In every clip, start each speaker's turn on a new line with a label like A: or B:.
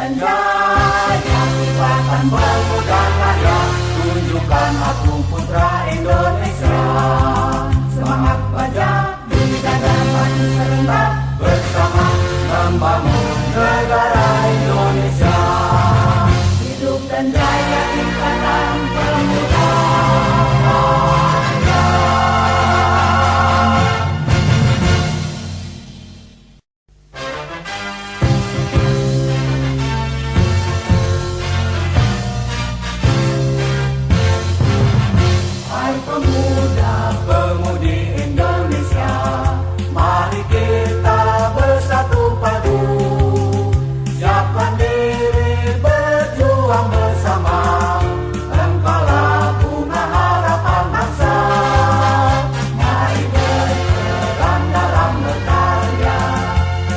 A: dan jaya, kekuatan pemuda karya, tunjukkan aku putra Indonesia. Semangat baja di dada maju serentak, bersama membangun negara Indonesia. Hidup dan jaya ikatan pemuda. Hai pemuda, pemudi Indonesia, mari kita bersatu padu, siapkan diri berjuang bersama, engkaulah bunga harapan bangsa. Mari berperan dalam berkarya,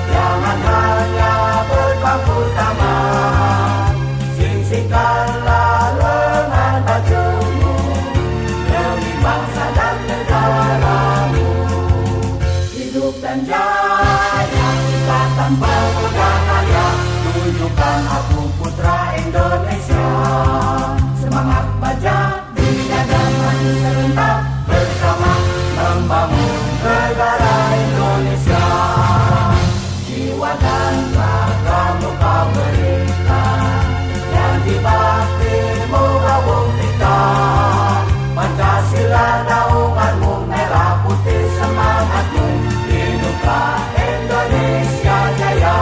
A: jangan hanya berpangku tangan, singsikanlah lengan bajumu demi bangsa dan negaramu. Hidup dan jaya, ikatan pemuda karya, tunjukkan aku putra Indonesia. Semangat baja di dada maju serentak, bersama membangun negara Indonesia. Jiwa dan ragamu kau berikan, yang di baktimu kau buktikan. Pancasila naunganmu, merah putih semangatmu, hiduplah Indonesia jaya.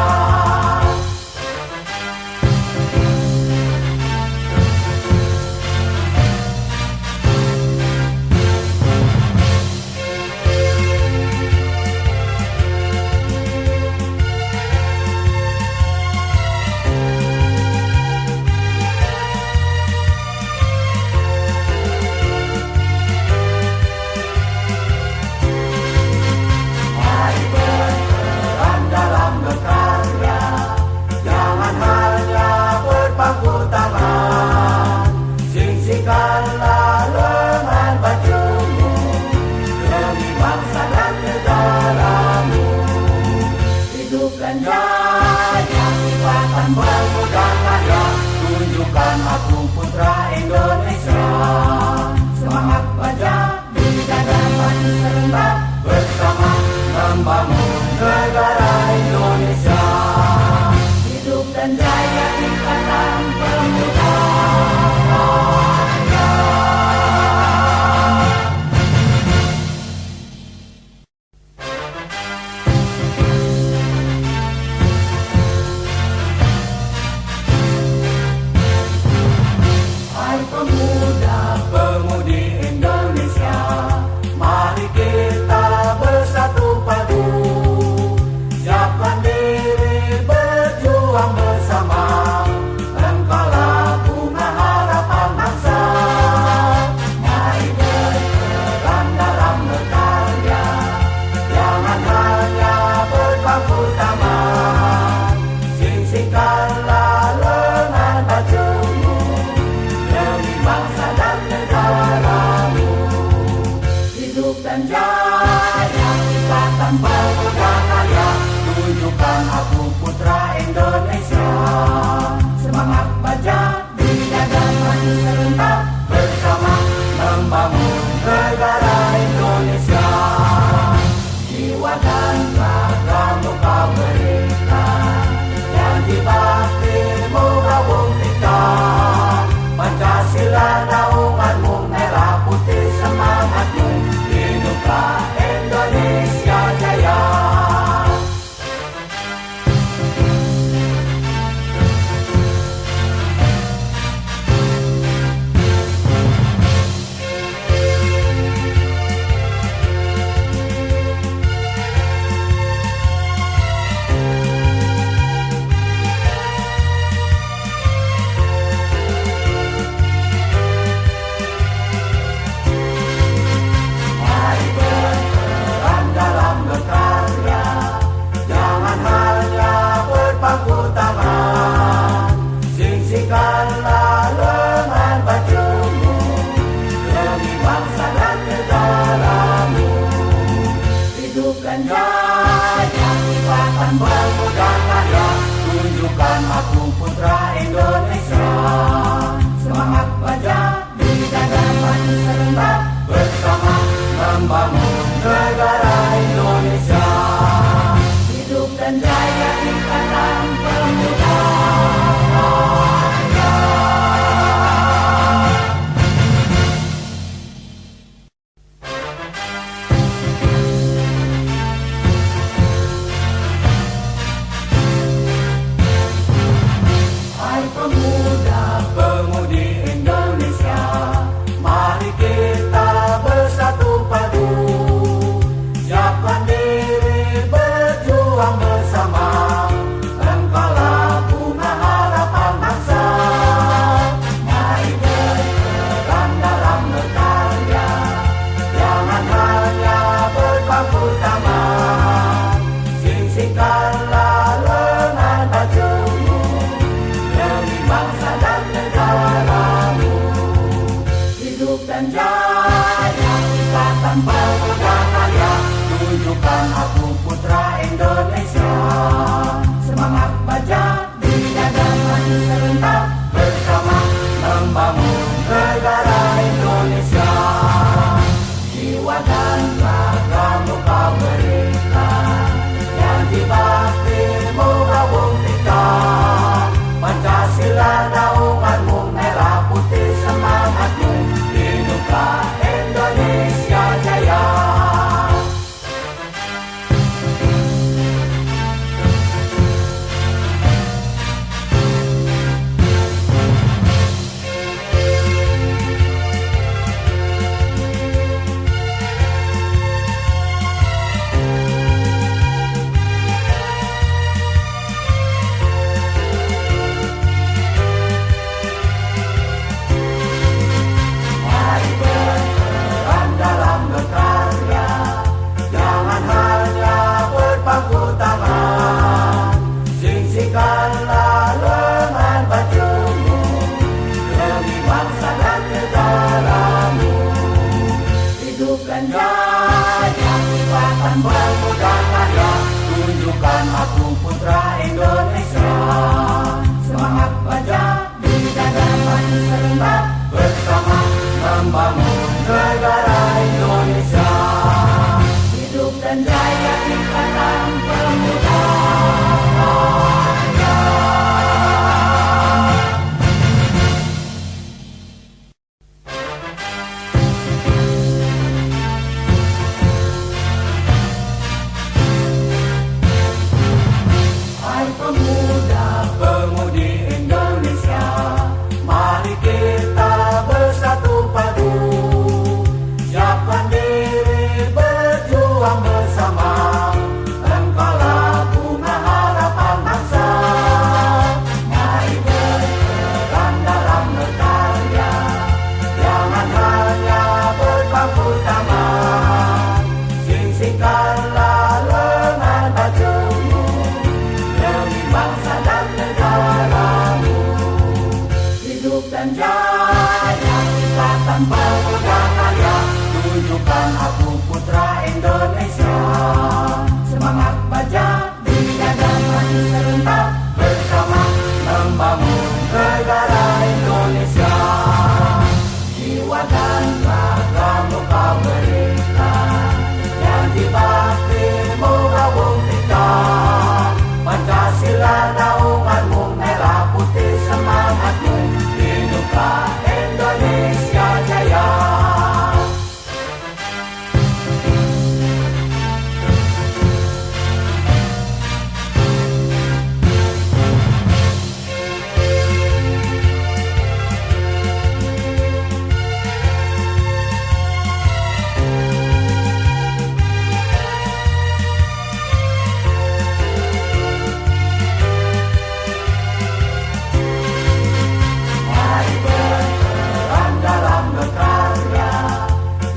A: Mari berperan dalam berkarya, jangan hanya berpangku tangan, singsikanlah lengan bajumu demi bangsa dan negaramu. Hidup dan jaya, ikatan pemuda karya, tunjukkan aku putra Indonesia. Semangat baja di dada maju serentak, bersama membangun negara Indonesia. Hidup dan jaya ikatan pemuda. Hai pemuda, pemudi Indonesia, mari kita bersatu padu, siapkan diri berjuang bersama, engkaulah maju serentak bersama membangun negara Indonesia. Jiwa dan ragamu kau berikan, yang di baktimu kau buktikan. Pancasila naunganmu, merah putih semangatmu, hiduplah Indonesia Jaya. Mari berperan dalam berkarya, jangan hanya berpangku tangan. Singsikanlah lengan bajumu demi bangsa dan negaramu. Hidupkan jaya, kekuatan bermuda karya, tunjukkan aku putra Indonesia. Semangat baja di dada maju serentak bersama membangun negara Indonesia. Hidup dan jaya ikatan pemuda. Hai pemuda pemudi Indonesia, mari kita bersatu padu, siapkan diri berjuang bersama. Engkaulah bunga harapan bangsa. Mari berperan dalam berkarya, jangan hanya berpangku tangan. Singsikanlah lengan bajumu demi bangsa dan negaramu. Hidup dan jaya, ikatan pemuda karya, tunjukkan aku putra Indonesia. Semangat baja di dada maju serentak bersama membangun negara Indonesia. Jiwa dan ragamu kau berikan, yang di baktimu kau buktikan. Pancasila naunganmu, merah putih semangatmu, hiduplah Indonesia Jaya. Mari berperan dalam berkarya,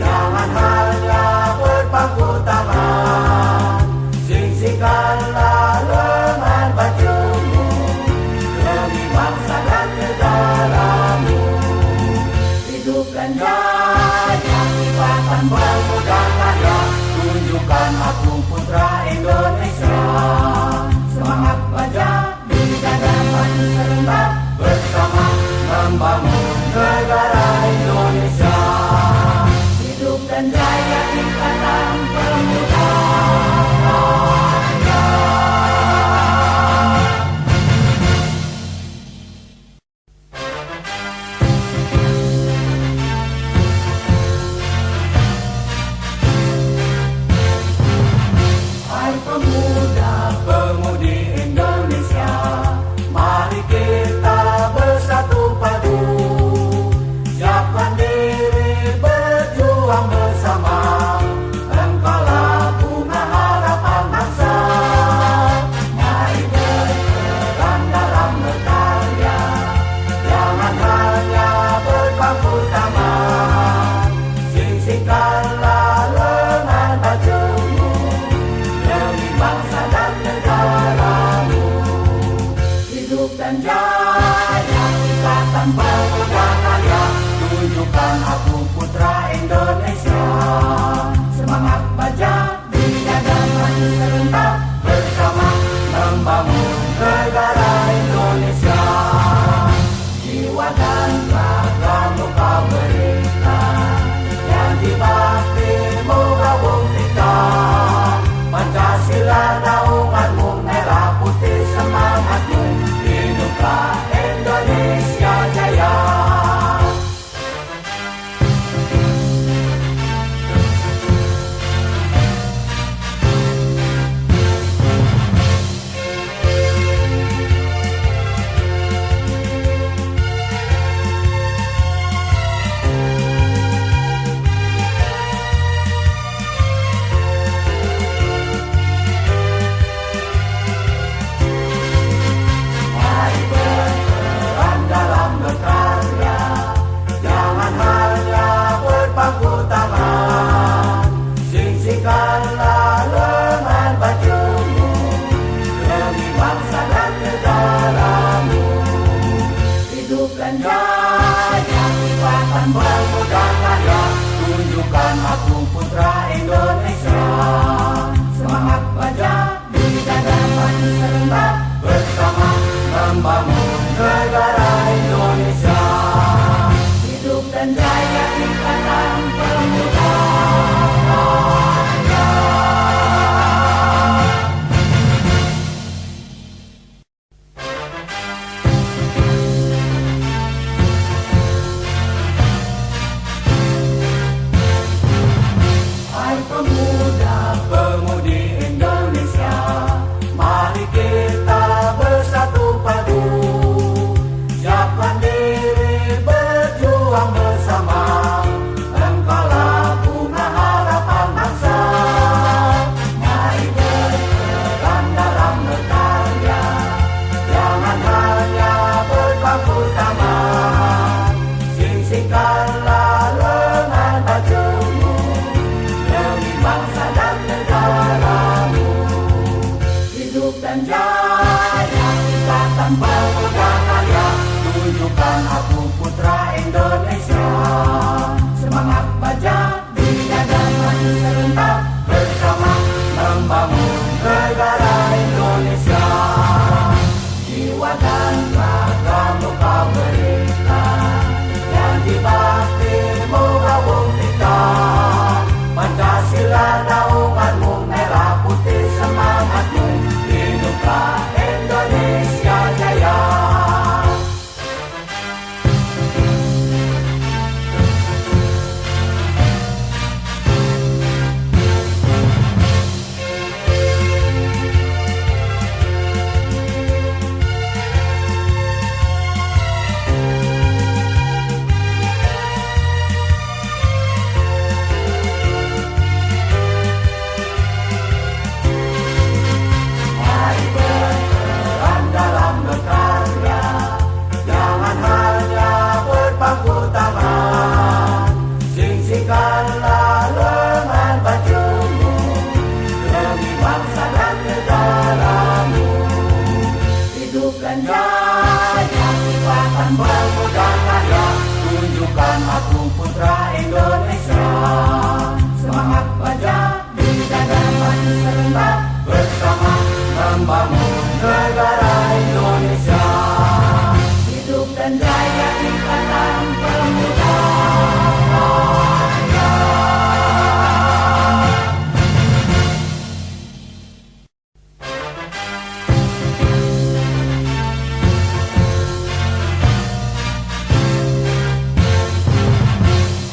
A: jangan hanya berpangku tangan. Singsikanlah lengan bajumu demi bangsa dan negaramu. Hidupkan jaya, ikatan pemuda karya, tunjukkan aku putra Indonesia. Semangat baja di dada maju serentak bersama membangun negara Indonesia. Hidup dan jaya ikatan pemuda. Hai pemuda pemudi Indonesia, mari kita bersatu padu, siapkan diri berjuang bersama. Engkaulah bunga harapan bangsa. Mari berperan dalam berkarya, jangan hanya berpangku tangan. Singsikanlah lengan bajumu demi bangsa dan negaramu. Hidup dan jaya, ikatan pemuda karya, tunjukkan aku putra Indonesia. Semangat baja di dada maju serentak bersama membangun negara Indonesia. negara Indonesia. Hidup dan jaya Ikatan Pemuda Raya. Hai pemuda pemudi Indonesia, mari kita bersatu padu, siapkan diri berjuang bersama, engkaulah bunga harapan bangsa. Mari berperan dalam berkarya, jangan hanya berbaku taman, singsikanlah lengan bajumu demi bangsa dan negaramu. Hidup dan jaya Ikatan Pemuda Raya, tunjukkan aku putra Indonesia. Semangat baja di dada maju serentak, bersama membangun negara Indonesia. Jiwa dan ragamu kau berikan, janji baktimu kau buktikan. Pancasila naunganmu, merah putih semangatmu, hiduplah Indonesia Jaya. Mari berperan dalam berkarya, jangan hanya berpangku tangan, singsikanlah lengan bajumu demi bangsa dan negaramu. Hidup dan jaya Ikatan Pemuda Raya, tunjukkan aku putra Indonesia. Semangat baja di dada maju serentak, bersama membangun negara Indonesia. Hidup dan jaya Ikatan Pemuda Raya.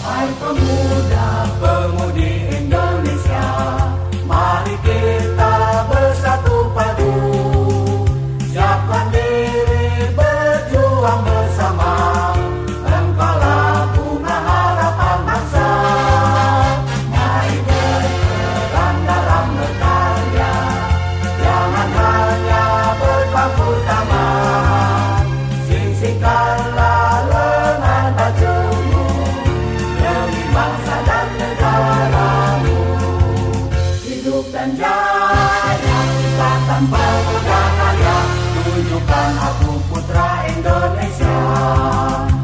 A: Hai pemuda pemudi Indonesia, mari kita bersatu padu, siapkan diri berjuang bersama, engkaulah bunga harapan bangsa. Mari berperan dalam berkarya, jangan hanya berpangku tangan, singsikanlah lengan bajumu demi bangsa dan negaramu. Hidup dan jaya Ikatan Pemuda Raya, tunjukkan aku putra Indonesia.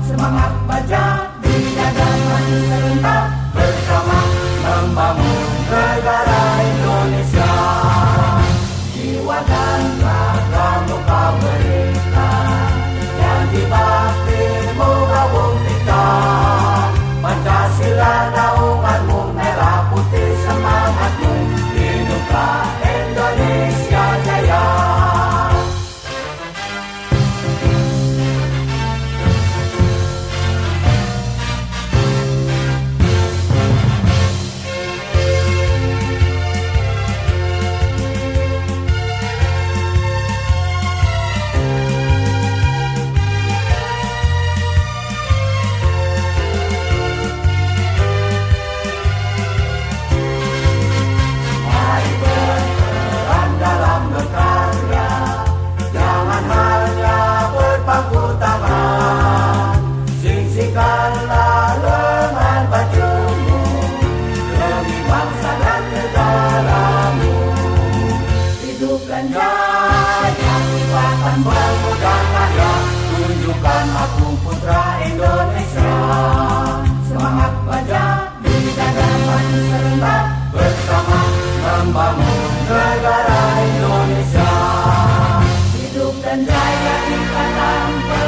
A: Semangat baja di dada maju serentak, bersama membangun negara Indonesia. Jiwa dan ragamu kau berikan, janji baktimu kau buktikan. Pancasila naunganmu, merah putih semangatmu, hiduplah Indonesia Jaya. Mari berperan dalam berkarya, jangan hanya berpangku tangan, singsikanlah lengan bajumu demi bangsa dan negaramu. Hidup dan jaya Ikatan Pemuda Raya, tunjukkan aku putra Indonesia. Semangat baja di dada maju serentak, bersama membangun negara Indonesia. Hidup dan jaya Ikatan Pemuda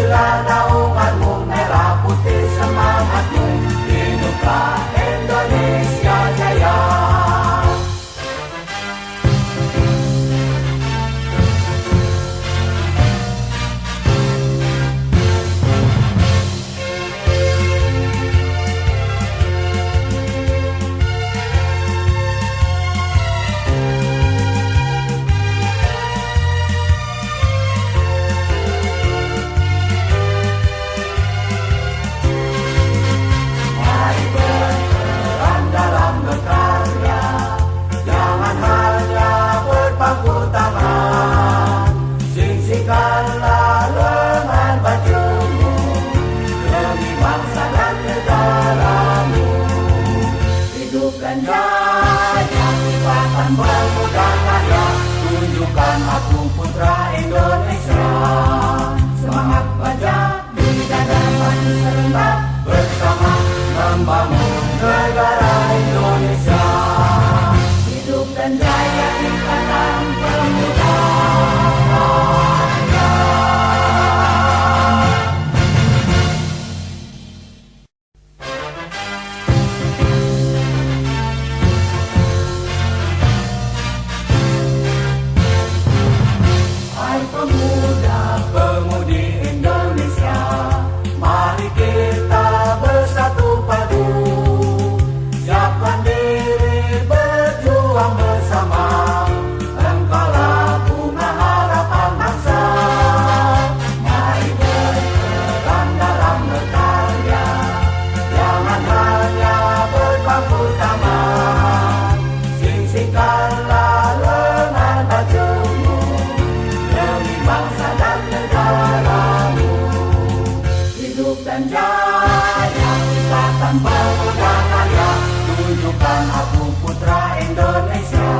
A: Pancasila naunganmu, merah putih semangatmu, hiduplah Indonesia Jaya. Mari berperan dalam berkarya, jangan hanya berpangku tangan. Singsikanlah lengan bajumu demi bangsa dan negaramu. Hidupkan jaya kekuatan pemuda karya, tunjukkan aku putra Indonesia. Semangat baja di dada maju serentak, bersama membangun negara Indonesia. Hidup dan jaya ikatan pemuda. Hai pemuda, pemudi Indonesia, mari kita bersatu padu, siapkan diri berjuang bersama. Engkaulah bunga harapan bangsa. Mari berperan dalam berkarya, jangan hanya berpangku tangan. Singsikanlah lengan bajumu demi bangsa dan negaramu. Hidup dan jaya ikatan pemuda karya, tunjukkan aku putra Indonesia.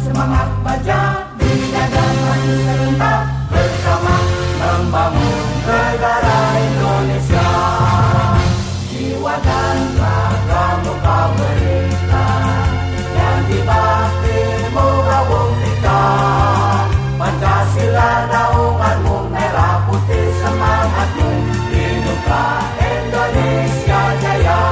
A: Semangat baja di dada maju serentak, bersama membangun negara Indonesia. Jiwa dan ragamu kau berikan, yang dibaktimu kau buktikan. Pancasila naunganmu, merah putih semangatmu, hiduplah Indonesia Jaya.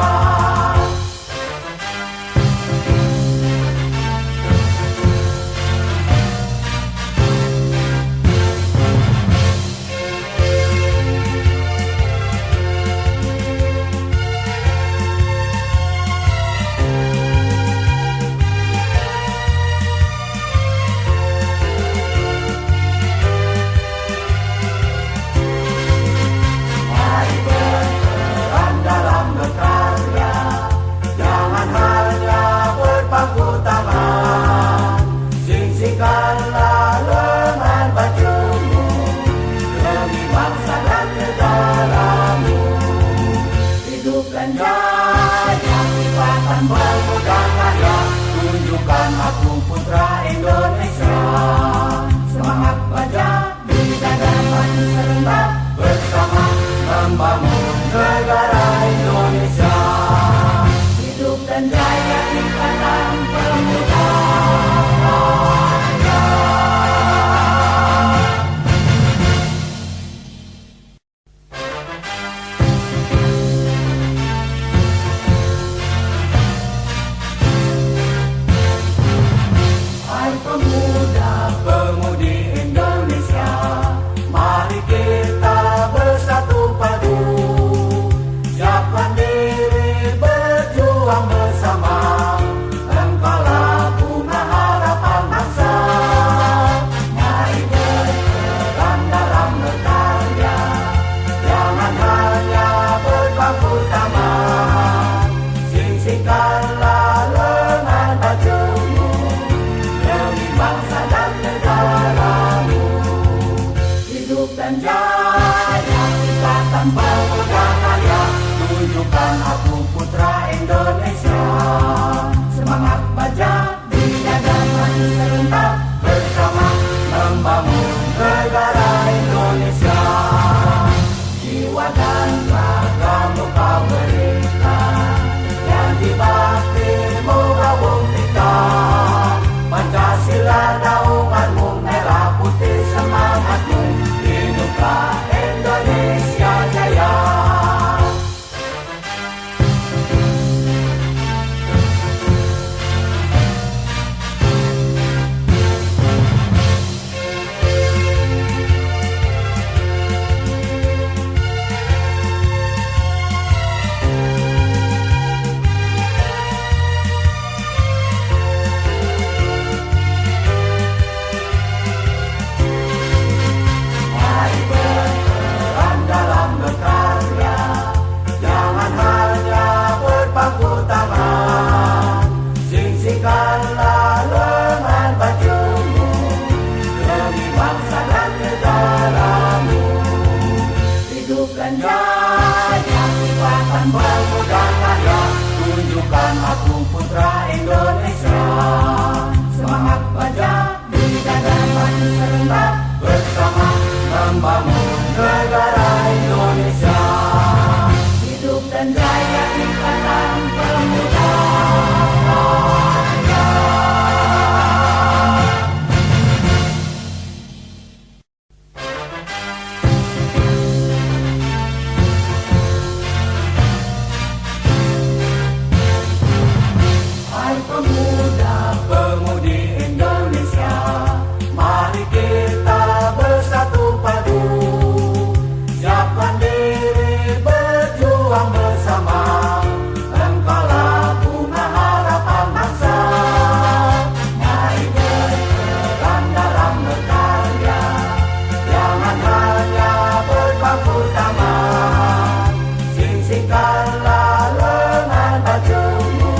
A: Mari berperan dalam berkarya, jangan hanya berpangku tangan. Singsikanlah lengan bajumu demi bangsa dan negaramu. Hidupkan jaya ikatan pemuda karya, tunjukkan aku putra Indonesia. Semangat baja di dada maju serentak, bersama membangun negara Indonesia. Hidup dan jaya ikatan pemuda. Hai pemuda, pemudi Indonesia, mari kita bersatu padu, siapkan diri berjuang bersama. Engkaulah bunga harapan bangsa. Mari berperan dalam berkarya, jangan hanya berpangku tangan. Singsikanlah lengan bajumu demi bangsa dan negaramu. Hidup dan jaya ikatan pemuda karya, tunjukkan aku putra Indonesia. Semangat baja di dada maju serentak, bersama membangun negara Indonesia. Jiwa dan ragamu kau berikan, yang dibaktimu kau buktikan. Pancasila naunganmu, merah putih semangatmu, hiduplah Indonesia. hidupkan jaya kekuatan pemuda karya, tunjukkan aku putra Indonesia. Semangat baja di dada maju serentak, bersama membangun negara Indonesia. Hidup dan jaya ikatan pemuda karya. Hai pemuda pemudi Indonesia, mari kita bersatu padu, siapkan diri berjuang bersama. Engkaulah bunga harapan bangsa. Mari berperan dalam berkarya, jangan hanya berpangku tangan. Singsingkanlah lengan bajumu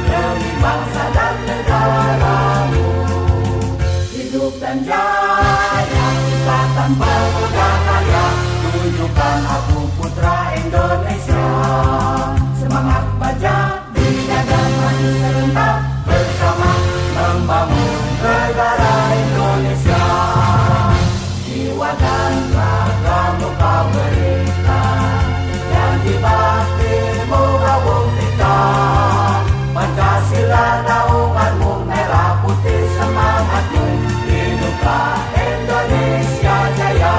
A: demi bangsa dan negaramu. Hidupkan jaya ikatan pemuda karya, tunjukkan aku putra Indonesia. Semangat baja di dada maju serentak, bersama membangun negara Indonesia. Jiwa dan ragamu kau berikan, janji baktimu kau buktikan. Pancasila naunganmu, merah putih semangatmu, hiduplah Indonesia jaya.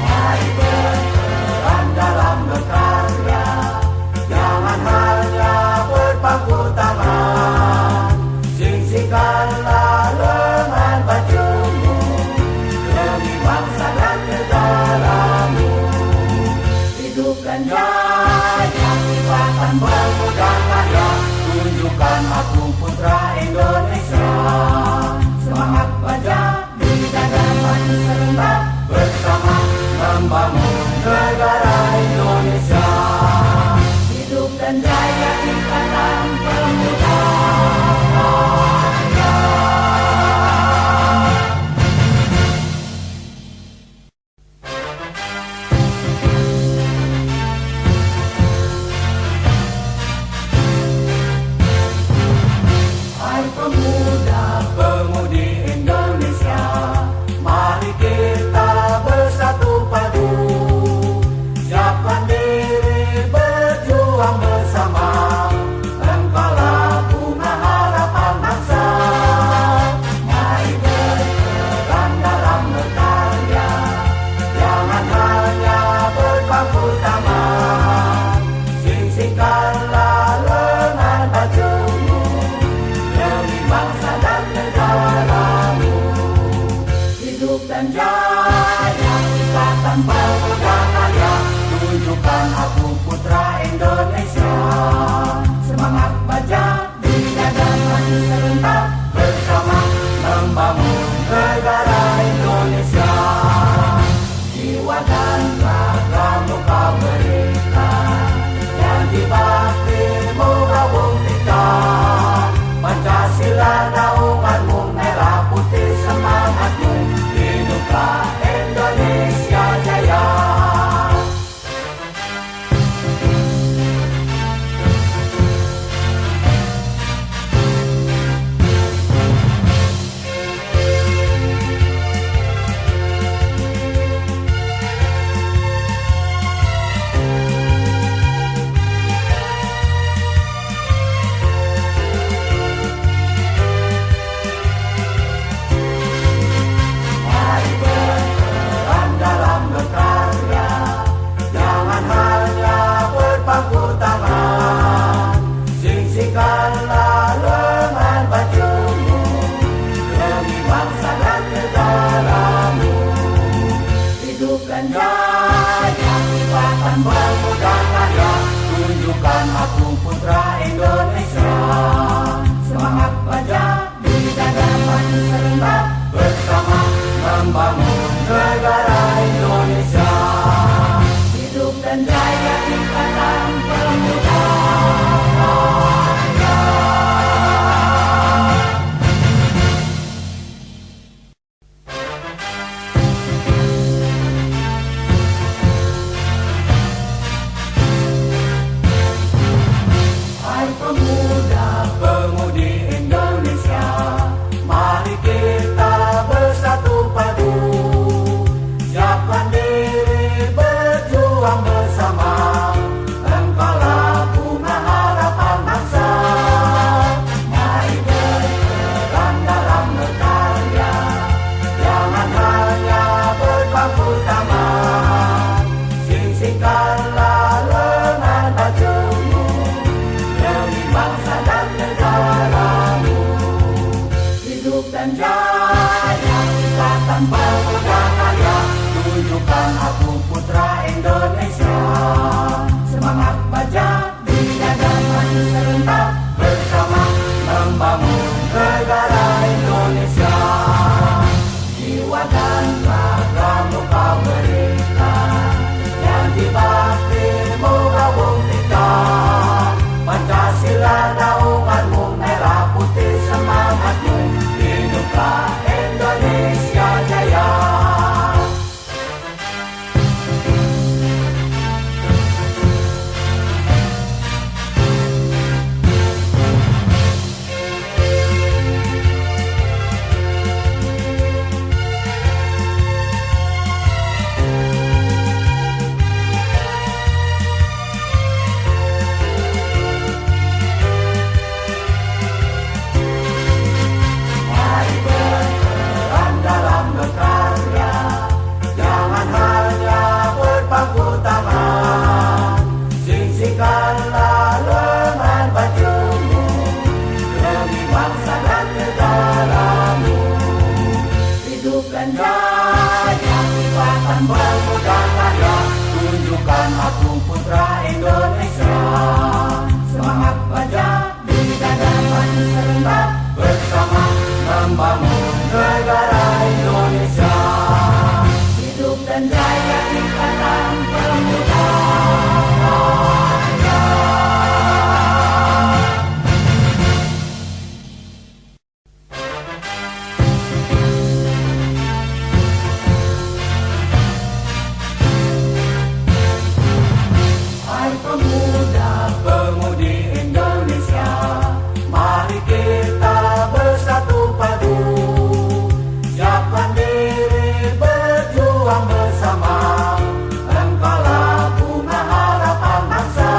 A: Mari berperan dalam berkarya, jangan hanya berpangku tangan. Singsingkanlah lengan bajumu demi bangsa dan negaramu. Hidupkan jaya ikatan pemuda karya, tunjukkan aku putra Indonesia. Semangat baja di dada maju serentak, bersama membangun negara Indonesia. Hidup dan jaya ikatan pemuda karya. Hai pemuda pemudi Indonesia, mari kita bersatu padu, siapkan diri berjuang bersama. Engkaulah bunga harapan bangsa. maju serentak bersama membangun negara Indonesia. Jiwa dan raga muka berikan, yang di baktimu kau buktikan. Pancasila naunganmu, merah putih semangatmu, hiduplah Indonesia Jaya. Mari berperan dalam berkarya, jangan hanya berpangku tangan. Singsikanlah lengan bajumu demi bangsa dan negaramu. Hidupkan jaya ikatan pemuda karya, tunjukkan aku putra Indonesia. Semangat baja di dada maju serentak bersama membangun negara Indonesia. Hidup dan jaya ikatan pemuda. Hai pemuda pemudi Indonesia, mari kita bersatu padu, siapkan diri berjuang bersama. Engkaulah bunga harapan bangsa.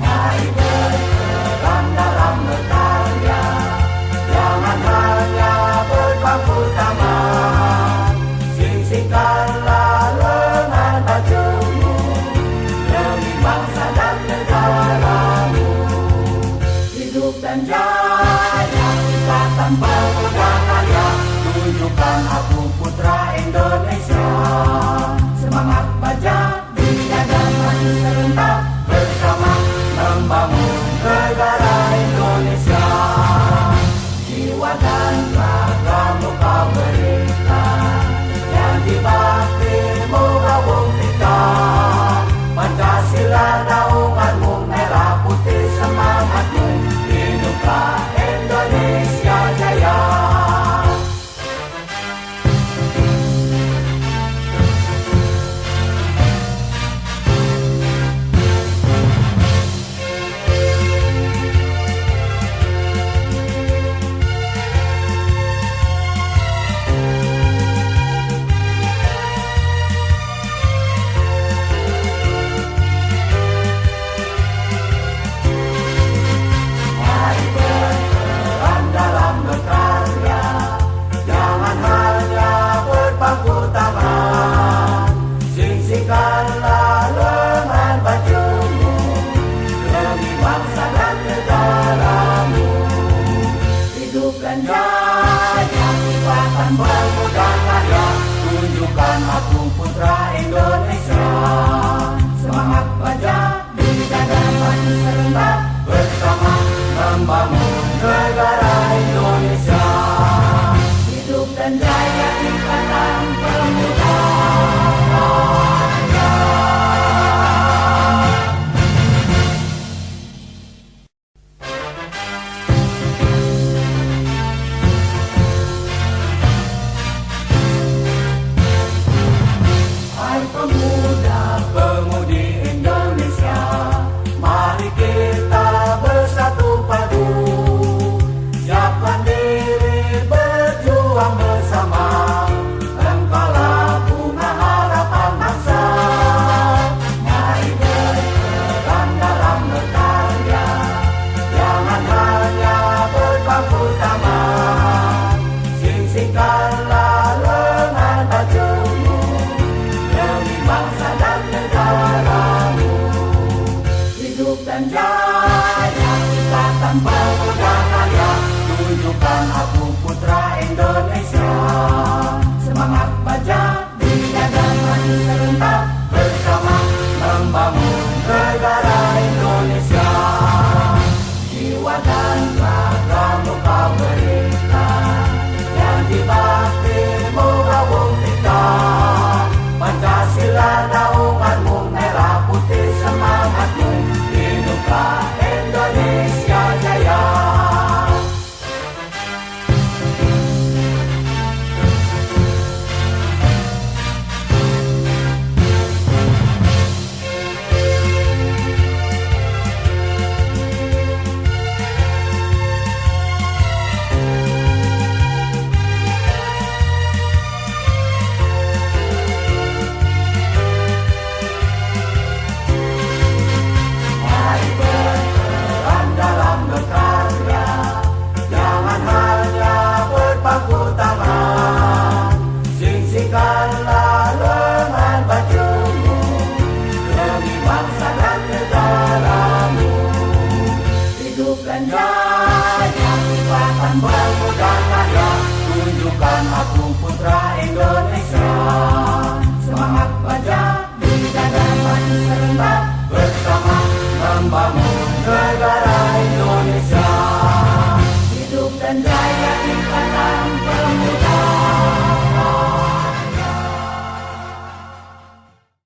A: Mari berperan dalam berkarya, jangan hanya berpangku tangan. Singsikanlah lengan bajumu demi bangsa dan negaramu. Hidup dan jaya ikatan pemuda karya, tunjukkan aku putra Indonesia. Semangat baja di dada maju serentak bersama membangun negara Indonesia. Jiwa dan raga muka berikan, yang di baktimu kau buktikan. Pancasila naunganmu, merah putih semangatmu, hiduplah Indonesia Jaya. Mari berperan dalam berkarya, jangan hanya berpangku tangan. Singsikanlah lengan bajumu demi bangsa dan negaramu. Hidupkan jaya ikatan pemuda karya, tunjukkan aku putra Indonesia. Semangat baja di dada maju serentak. membangun negara Indonesia. Indonesia.